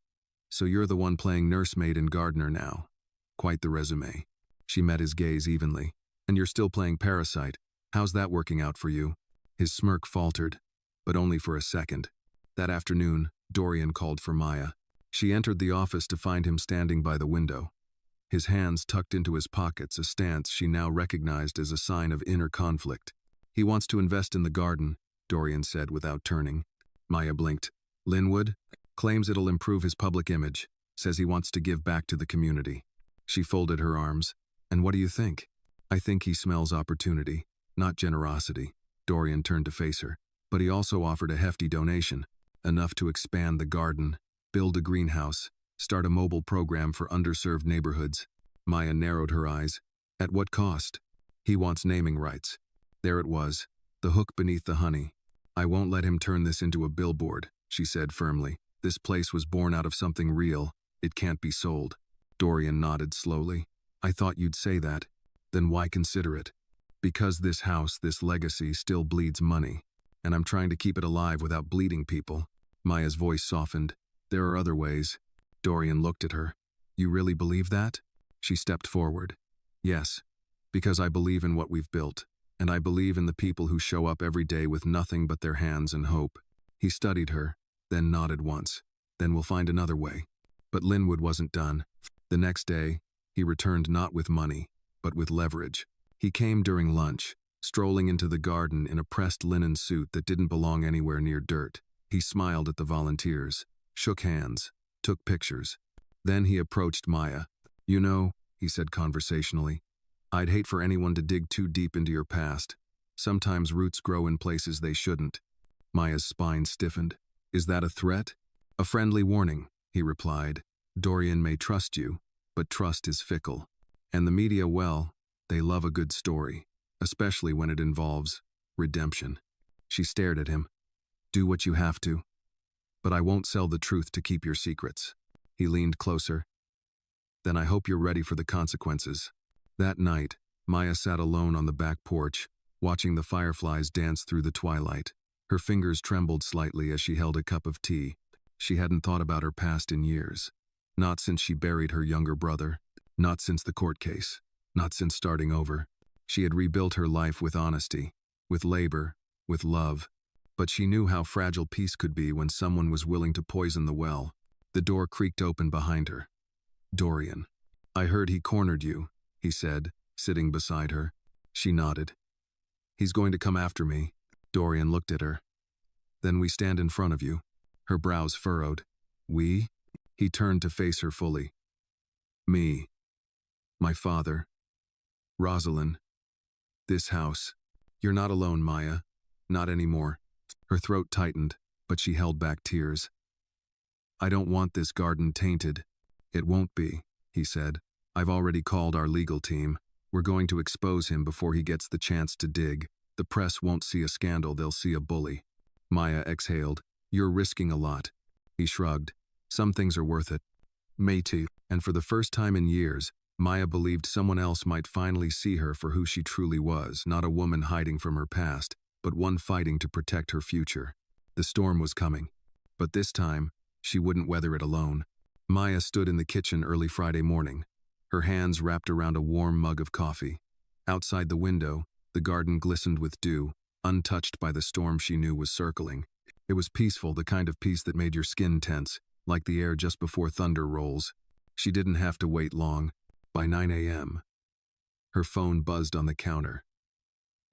"So you're the one playing nursemaid and gardener now. Quite the resume." She met his gaze evenly. "And you're still playing Parasite. How's that working out for you?" His smirk faltered, but only for a second. That afternoon, Dorian called for Maya. She entered the office to find him standing by the window, his hands tucked into his pockets, a stance she now recognized as a sign of inner conflict. "He wants to invest in the garden," Dorian said without turning. Maya blinked. "Linwood? Claims it'll improve his public image. Says he wants to give back to the community." She folded her arms. "And what do you think?" "I think he smells opportunity, not generosity." Dorian turned to face her. "But he also offered a hefty donation, enough to expand the garden, build a greenhouse, start a mobile program for underserved neighborhoods." Maya narrowed her eyes. "At what cost?" "He wants naming rights." There it was, the hook beneath the honey. "I won't let him turn this into a billboard," she said firmly. "This place was born out of something real. It can't be sold." Dorian nodded slowly. "I thought you'd say that. Then why consider it?" "Because this house, this legacy, still bleeds money. And I'm trying to keep it alive without bleeding people." Maya's voice softened. "There are other ways." Dorian looked at her. "You really believe that?" She stepped forward. "Yes, because I believe in what we've built, and I believe in the people who show up every day with nothing but their hands and hope." He studied her, then nodded once. "Then we'll find another way." But Linwood wasn't done. The next day, he returned not with money, but with leverage. He came during lunch, strolling into the garden in a pressed linen suit that didn't belong anywhere near dirt. He smiled at the volunteers, shook hands, took pictures. Then he approached Maya. "You know," he said conversationally, "I'd hate for anyone to dig too deep into your past. Sometimes roots grow in places they shouldn't." Maya's spine stiffened. "Is that a threat?" "A friendly warning," he replied. "Dorian may trust you, but trust is fickle. And the media, well, they love a good story, especially when it involves redemption." She stared at him. "Do what you have to. But I won't sell the truth to keep your secrets." He leaned closer. "Then I hope you're ready for the consequences." That night, Maya sat alone on the back porch, watching the fireflies dance through the twilight. Her fingers trembled slightly as she held a cup of tea. She hadn't thought about her past in years. Not since she buried her younger brother. Not since the court case. Not since starting over. She had rebuilt her life with honesty, with labor, with love. But she knew how fragile peace could be when someone was willing to poison the well. The door creaked open behind her. "Dorian. I heard he cornered you," he said, sitting beside her. She nodded. "He's going to come after me." Dorian looked at her. "Then we stand in front of you." Her brows furrowed. "We?" He turned to face her fully. "Me. My father. Rosalind. This house. You're not alone, Maya. Not anymore." Her throat tightened, but she held back tears. "I don't want this garden tainted." "It won't be," he said. "I've already called our legal team. We're going to expose him before he gets the chance to dig. The press won't see a scandal, they'll see a bully." Maya exhaled. "You're risking a lot." He shrugged. "Some things are worth it." "Me too." And for the first time in years, Maya believed someone else might finally see her for who she truly was, not a woman hiding from her past, but one fighting to protect her future. The storm was coming, but this time, she wouldn't weather it alone. Maya stood in the kitchen early Friday morning, her hands wrapped around a warm mug of coffee. Outside the window, the garden glistened with dew, untouched by the storm she knew was circling. It was peaceful, the kind of peace that made your skin tense, like the air just before thunder rolls. She didn't have to wait long. By 9 a.m., her phone buzzed on the counter.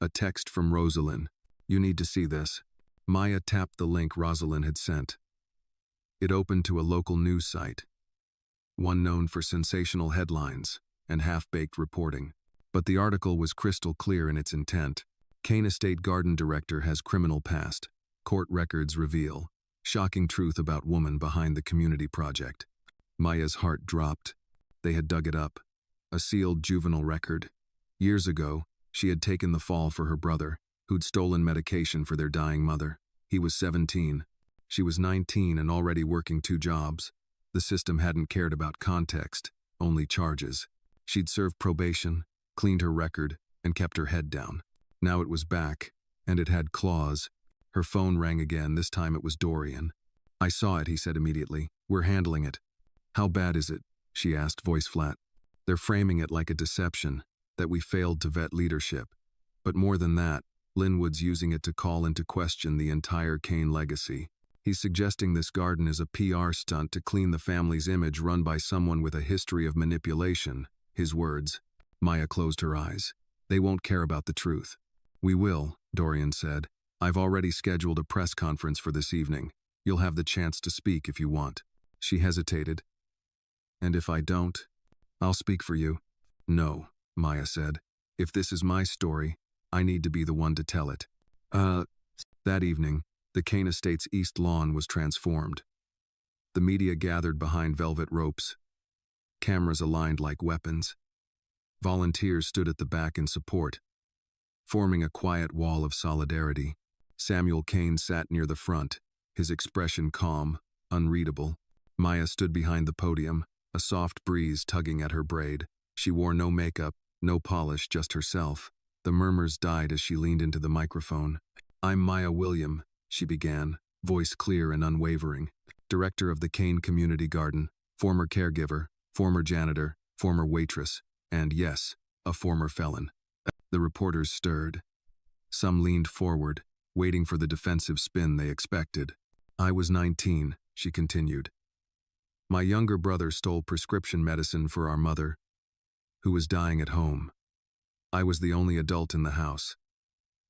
A text from Rosalind. "You need to see this." Maya tapped the link Rosalind had sent. It opened to a local news site, one known for sensational headlines and half-baked reporting. But the article was crystal clear in its intent. Kane Estate garden director has criminal past. Court records reveal. Shocking truth about woman behind the community project. Maya's heart dropped. They had dug it up. A sealed juvenile record. Years ago, she had taken the fall for her brother, who'd stolen medication for their dying mother. He was 17. She was 19 and already working 2 jobs. The system hadn't cared about context, only charges. She'd served probation, cleaned her record, and kept her head down. Now it was back, and it had claws. Her phone rang again, this time it was Dorian. "I saw it," he said immediately. "We're handling it." "How bad is it?" she asked, voice flat. "They're framing it like a deception, that we failed to vet leadership. But more than that, Linwood's using it to call into question the entire Kane legacy. He's suggesting this garden is a PR stunt to clean the family's image run by someone with a history of manipulation. His words. Maya closed her eyes. They won't care about the truth. We will, Dorian said. I've already scheduled a press conference for this evening. You'll have the chance to speak if you want. She hesitated. And if I don't, I'll speak for you. No, Maya said. If this is my story, I need to be the one to tell it. That evening, the Kane Estate's east lawn was transformed. The media gathered behind velvet ropes. Cameras aligned like weapons. Volunteers stood at the back in support, forming a quiet wall of solidarity. Samuel Kane sat near the front, his expression calm, unreadable. Maya stood behind the podium, a soft breeze tugging at her braid. She wore no makeup, no polish, just herself. The murmurs died as she leaned into the microphone. I'm Maya William, she began, voice clear and unwavering. Director of the Kane Community Garden, former caregiver, former janitor, former waitress, and yes, a former felon. The reporters stirred. Some leaned forward, waiting for the defensive spin they expected. I was 19, she continued. My younger brother stole prescription medicine for our mother, who was dying at home. I was the only adult in the house.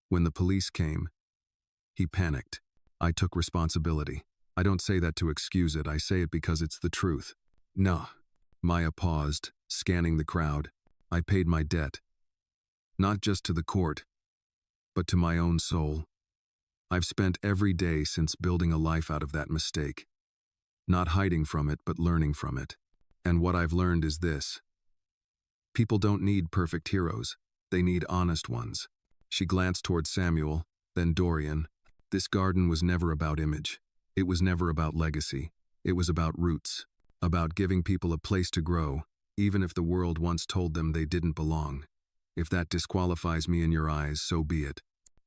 When the police came, he panicked. I took responsibility. I don't say that to excuse it, I say it because it's the truth. No. Maya paused, scanning the crowd. I paid my debt. Not just to the court, but to my own soul. I've spent every day since building a life out of that mistake. Not hiding from it, but learning from it. And what I've learned is this. People don't need perfect heroes. They need honest ones. She glanced toward Samuel, then Dorian. This garden was never about image. It was never about legacy. It was about roots. About giving people a place to grow, even if the world once told them they didn't belong. If that disqualifies me in your eyes, so be it.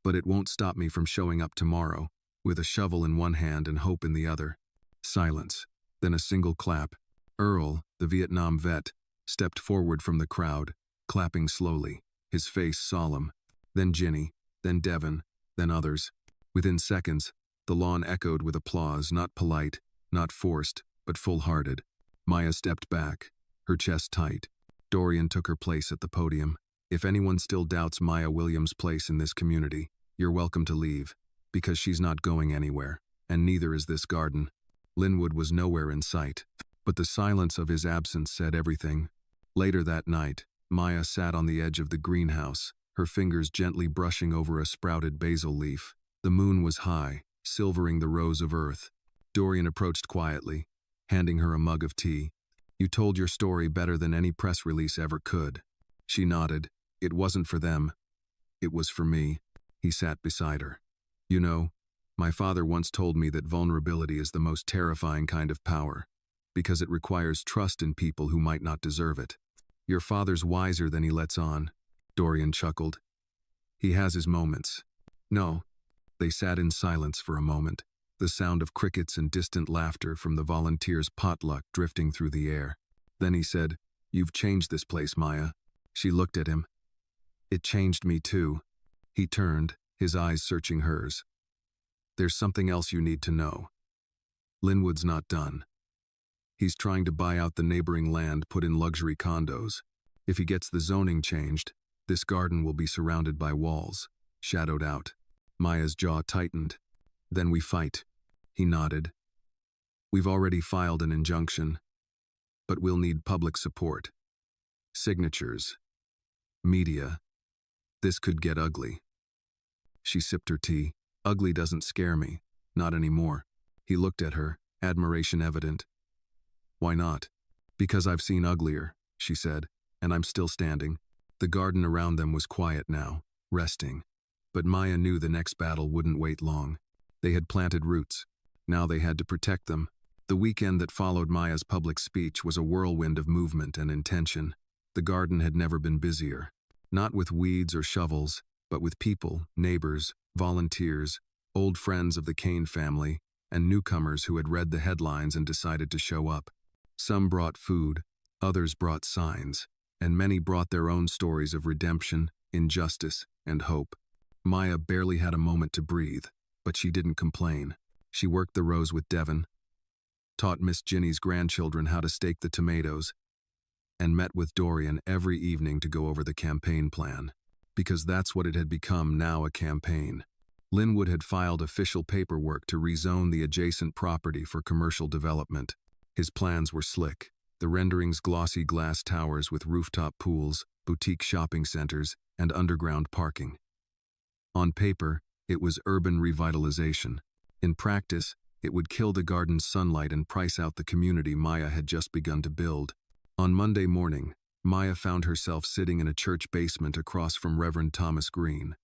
But it won't stop me from showing up tomorrow, with a shovel in one hand and hope in the other. Silence. Then a single clap. Earl, the Vietnam vet, stepped forward from the crowd, clapping slowly, his face solemn. Then Ginny, then Devon, then others. Within seconds, the lawn echoed with applause, not polite, not forced, but full-hearted. Maya stepped back, her chest tight. Dorian took her place at the podium. If anyone still doubts Maya Williams' place in this community, you're welcome to leave, because she's not going anywhere, and neither is this garden. Linwood was nowhere in sight, but the silence of his absence said everything. Later that night, Maya sat on the edge of the greenhouse, her fingers gently brushing over a sprouted basil leaf. The moon was high, silvering the rows of earth. Dorian approached quietly, handing her a mug of tea. You told your story better than any press release ever could. She nodded. It wasn't for them. It was for me. He sat beside her. You know, my father once told me that vulnerability is the most terrifying kind of power, because it requires trust in people who might not deserve it. Your father's wiser than he lets on, Dorian chuckled. He has his moments. No. They sat in silence for a moment, the sound of crickets and distant laughter from the volunteers' potluck drifting through the air. Then he said, You've changed this place, Maya. She looked at him. It changed me too. He turned, his eyes searching hers. There's something else you need to know. Linwood's not done. He's trying to buy out the neighboring land put in luxury condos. If he gets the zoning changed, this garden will be surrounded by walls, shadowed out. Maya's jaw tightened. Then we fight. He nodded. We've already filed an injunction, but we'll need public support. Signatures. Media. This could get ugly. She sipped her tea. Ugly doesn't scare me. Not anymore. He looked at her, admiration evident. Why not? Because I've seen uglier, she said, and I'm still standing. The garden around them was quiet now, resting. But Maya knew the next battle wouldn't wait long. They had planted roots. Now they had to protect them. The weekend that followed Maya's public speech was a whirlwind of movement and intention. The garden had never been busier. Not with weeds or shovels, but with people, neighbors, volunteers, old friends of the Kane family, and newcomers who had read the headlines and decided to show up. Some brought food, others brought signs, and many brought their own stories of redemption, injustice, and hope. Maya barely had a moment to breathe, but she didn't complain. She worked the rows with Devon, taught Miss Ginny's grandchildren how to stake the tomatoes, and met with Dorian every evening to go over the campaign plan. Because that's what it had become now, a campaign. Linwood had filed official paperwork to rezone the adjacent property for commercial development. His plans were slick. The renderings glossy glass towers with rooftop pools, boutique shopping centers, and underground parking. On paper, it was urban revitalization. In practice, it would kill the garden's sunlight and price out the community Maya had just begun to build. On Monday morning, Maya found herself sitting in a church basement across from Reverend Thomas Green,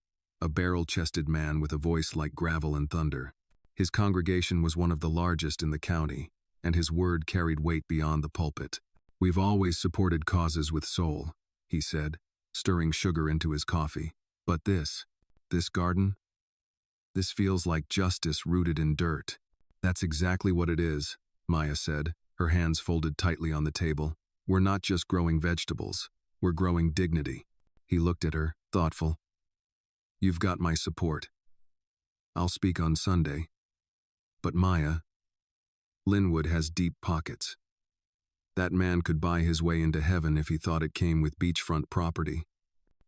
a barrel-chested man with a voice like gravel and thunder. His congregation was one of the largest in the county, and his word carried weight beyond the pulpit. "We've always supported causes with soul," he said, stirring sugar into his coffee. "But this garden? This feels like justice rooted in dirt." "That's exactly what it is," Maya said, her hands folded tightly on the table. "We're not just growing vegetables, we're growing dignity." He looked at her, thoughtful. "You've got my support. I'll speak on Sunday. But Maya, Linwood has deep pockets. That man could buy his way into heaven if he thought it came with beachfront property."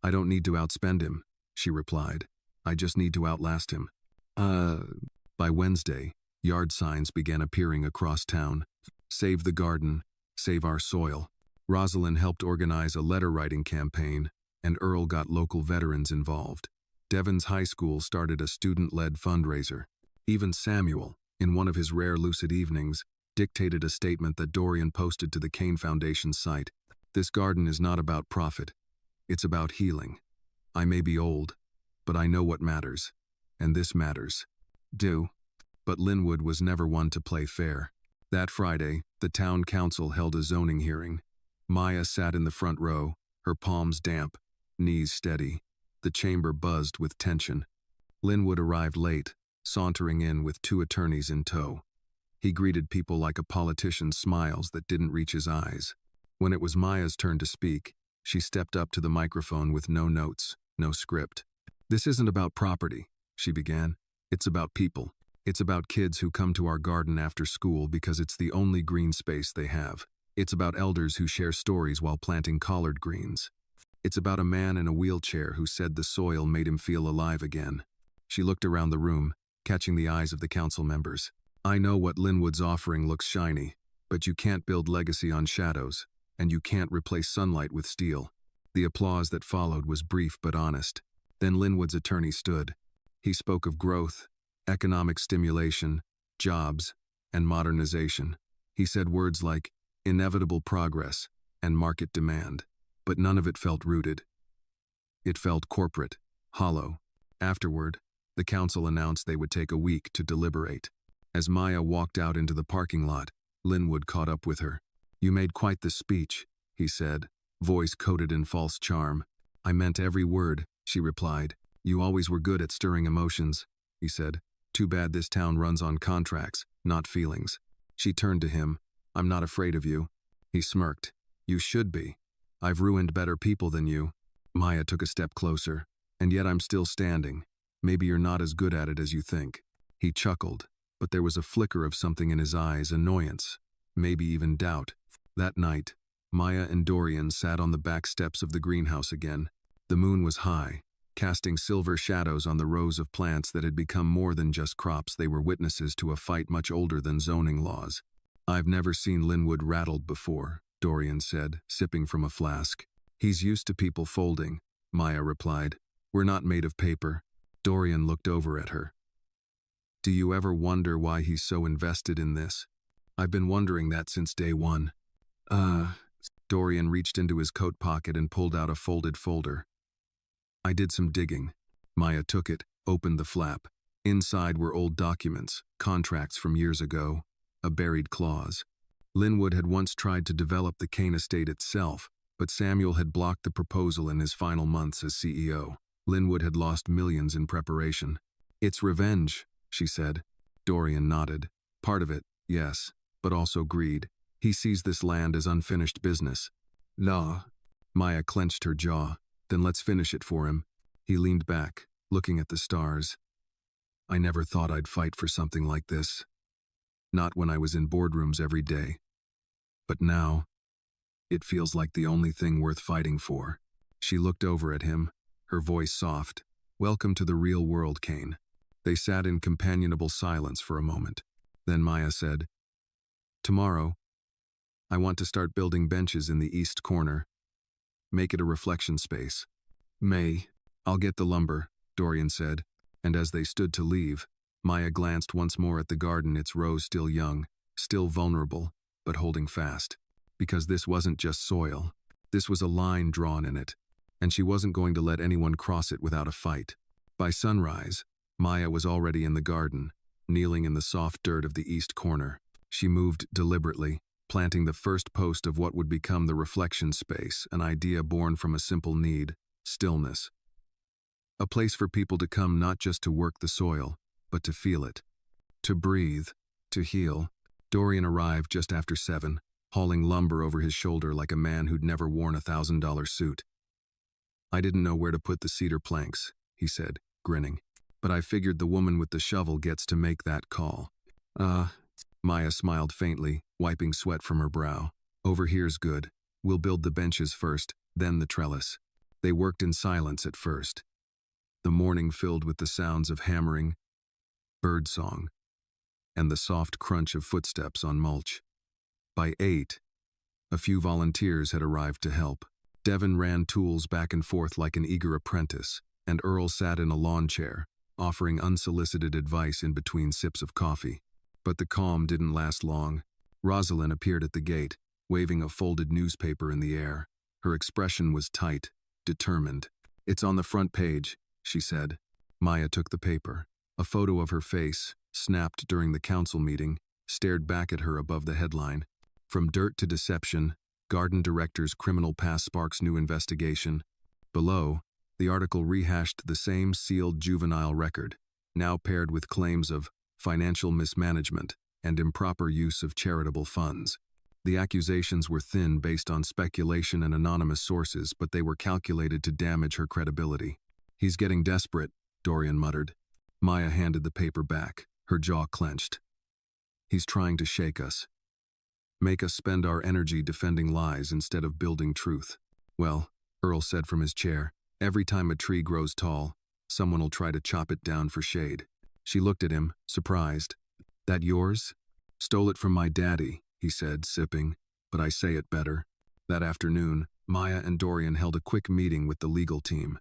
"I don't need to outspend him," she replied. "I just need to outlast him." By Wednesday, yard signs began appearing across town. "Save the garden, save our soil." Rosalind helped organize a letter-writing campaign, and Earl got local veterans involved. Devon's high school started a student-led fundraiser. Even Samuel, in one of his rare lucid evenings, dictated a statement that Dorian posted to the Kane Foundation's site. "This garden is not about profit. It's about healing. I may be old, but I know what matters. And this matters." But Linwood was never one to play fair. That Friday, the town council held a zoning hearing. Maya sat in the front row, her palms damp, knees steady. The chamber buzzed with tension. Linwood arrived late, sauntering in with 2 attorneys in tow. He greeted people like a politician's smiles that didn't reach his eyes. When it was Maya's turn to speak, she stepped up to the microphone with no notes, no script. "This isn't about property," she began. "It's about people. It's about kids who come to our garden after school because it's the only green space they have. It's about elders who share stories while planting collard greens. It's about a man in a wheelchair who said the soil made him feel alive again." She looked around the room, catching the eyes of the council members. "I know what Linwood's offering looks shiny, but you can't build legacy on shadows, and you can't replace sunlight with steel." The applause that followed was brief but honest. Then Linwood's attorney stood. He spoke of growth, economic stimulation, jobs, and modernization. He said words like inevitable progress and market demand, but none of it felt rooted. It felt corporate, hollow. Afterward, the council announced they would take a week to deliberate. As Maya walked out into the parking lot, Linwood caught up with her. "You made quite the speech," he said, voice coated in false charm. "I meant every word," she replied. "You always were good at stirring emotions," he said. "Too bad this town runs on contracts, not feelings." She turned to him. "I'm not afraid of you." He smirked. "You should be. I've ruined better people than you." Maya took a step closer. "And yet I'm still standing. Maybe you're not as good at it as you think." He chuckled, but there was a flicker of something in his eyes, annoyance, maybe even doubt. That night, Maya and Dorian sat on the back steps of the greenhouse again. The moon was high, casting silver shadows on the rows of plants that had become more than just crops. They were witnesses to a fight much older than zoning laws. "I've never seen Linwood rattled before," Dorian said, sipping from a flask. "He's used to people folding," Maya replied. "We're not made of paper." Dorian looked over at her. "Do you ever wonder why he's so invested in this?" "I've been wondering that since day one." Dorian reached into his coat pocket and pulled out a folded folder. "I did some digging." Maya took it, opened the flap. Inside were old documents, contracts from years ago, a buried clause. Linwood had once tried to develop the Kane estate itself, but Samuel had blocked the proposal in his final months as CEO. Linwood had lost millions in preparation. "It's revenge," she said. Dorian nodded. "Part of it, yes, but also greed. He sees this land as unfinished business." "No." Maya clenched her jaw. "Then let's finish it for him." He leaned back, looking at the stars. I never thought I'd fight for something like this. Not when I was in boardrooms every day. But now, it feels like the only thing worth fighting for. She looked over at him, her voice soft. Welcome to the real world, Kane. They sat in companionable silence for a moment. Then Maya said, Tomorrow, I want to start building benches in the east corner. Make it a reflection space. I'll get the lumber, Dorian said, and as they stood to leave, Maya glanced once more at the garden, its rows still young, still vulnerable, but holding fast. Because this wasn't just soil. This was a line drawn in it, and she wasn't going to let anyone cross it without a fight. By sunrise, Maya was already in the garden, kneeling in the soft dirt of the east corner. She moved deliberately, planting the first post of what would become the reflection space, an idea born from a simple need: stillness. A place for people to come not just to work the soil, but to feel it. To breathe, to heal. Dorian arrived just after 7, hauling lumber over his shoulder like a man who'd never worn a $1,000 suit. I didn't know where to put the cedar planks, he said, grinning. But I figured the woman with the shovel gets to make that call. Maya smiled faintly, wiping sweat from her brow. Over here's good. We'll build the benches first, then the trellis. They worked in silence at first. The morning filled with the sounds of hammering, birdsong, and the soft crunch of footsteps on mulch. By 8, a few volunteers had arrived to help. Devon ran tools back and forth like an eager apprentice, and Earl sat in a lawn chair, offering unsolicited advice in between sips of coffee. But the calm didn't last long. Rosalind appeared at the gate, waving a folded newspaper in the air. Her expression was tight, determined. It's on the front page, she said. Maya took the paper. A photo of her face, snapped during the council meeting, stared back at her above the headline. From dirt to deception, garden director's criminal past sparks new investigation. Below, the article rehashed the same sealed juvenile record, now paired with claims of financial mismanagement and improper use of charitable funds. The accusations were thin based on speculation and anonymous sources, but they were calculated to damage her credibility. He's getting desperate, Dorian muttered. Maya handed the paper back, her jaw clenched. He's trying to shake us. Make us spend our energy defending lies instead of building truth. Well, Earl said from his chair, every time a tree grows tall, someone will try to chop it down for shade. She looked at him, surprised. That yours? Stole it from my daddy, he said, sipping, but I say it better. That afternoon, Maya and Dorian held a quick meeting with the legal team.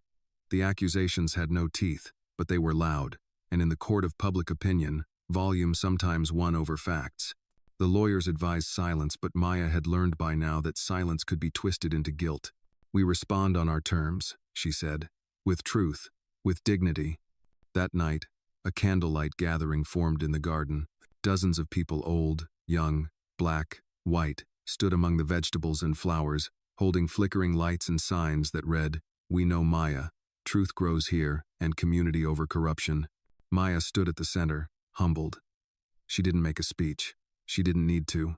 The accusations had no teeth, but they were loud, and in the court of public opinion, volume sometimes won over facts. The lawyers advised silence, but Maya had learned by now that silence could be twisted into guilt. We respond on our terms, she said, with truth, with dignity. That night, a candlelight gathering formed in the garden. Dozens of people, old, young, black, white, stood among the vegetables and flowers, holding flickering lights and signs that read, "We know Maya. Truth grows here, and community over corruption." Maya stood at the center, humbled. She didn't make a speech. She didn't need to.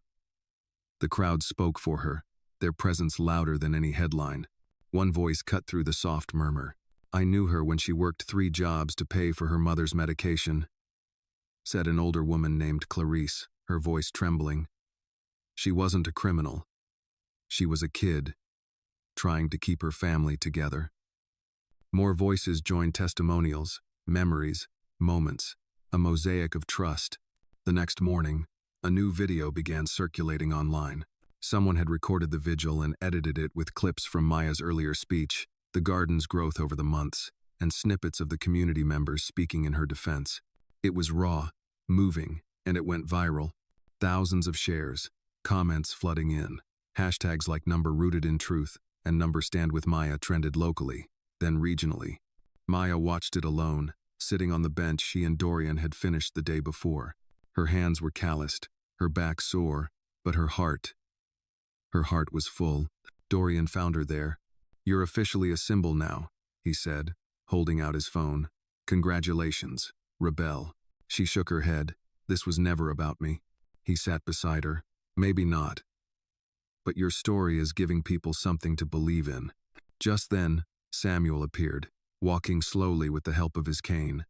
The crowd spoke for her, their presence louder than any headline. One voice cut through the soft murmur. I knew her when she worked 3 jobs to pay for her mother's medication, said an older woman named Clarice, her voice trembling. She wasn't a criminal. She was a kid, trying to keep her family together. More voices joined testimonials, memories, moments, a mosaic of trust. The next morning, a new video began circulating online. Someone had recorded the vigil and edited it with clips from Maya's earlier speech, the garden's growth over the months, and snippets of the community members speaking in her defense. It was raw, moving, and it went viral. Thousands of shares, comments flooding in. Hashtags like number rooted in truth and number stand with Maya trended locally, then regionally. Maya watched it alone, sitting on the bench she and Dorian had finished the day before. Her hands were calloused, her back sore, but her heart was full. Dorian found her there. You're officially a symbol now, he said, holding out his phone. Congratulations, rebel. She shook her head. This was never about me. He sat beside her. Maybe not. But your story is giving people something to believe in. Just then, Samuel appeared. walking slowly with the help of his cane.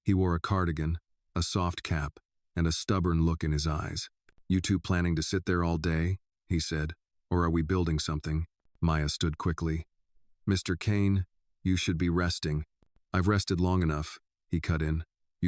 He wore a cardigan, a soft cap, and a stubborn look in his eyes. "You two planning to sit there all day?" he said. "Or are we building something?" Maya stood quickly. "Mr. Kane, you should be resting." "I've rested long enough," he cut in.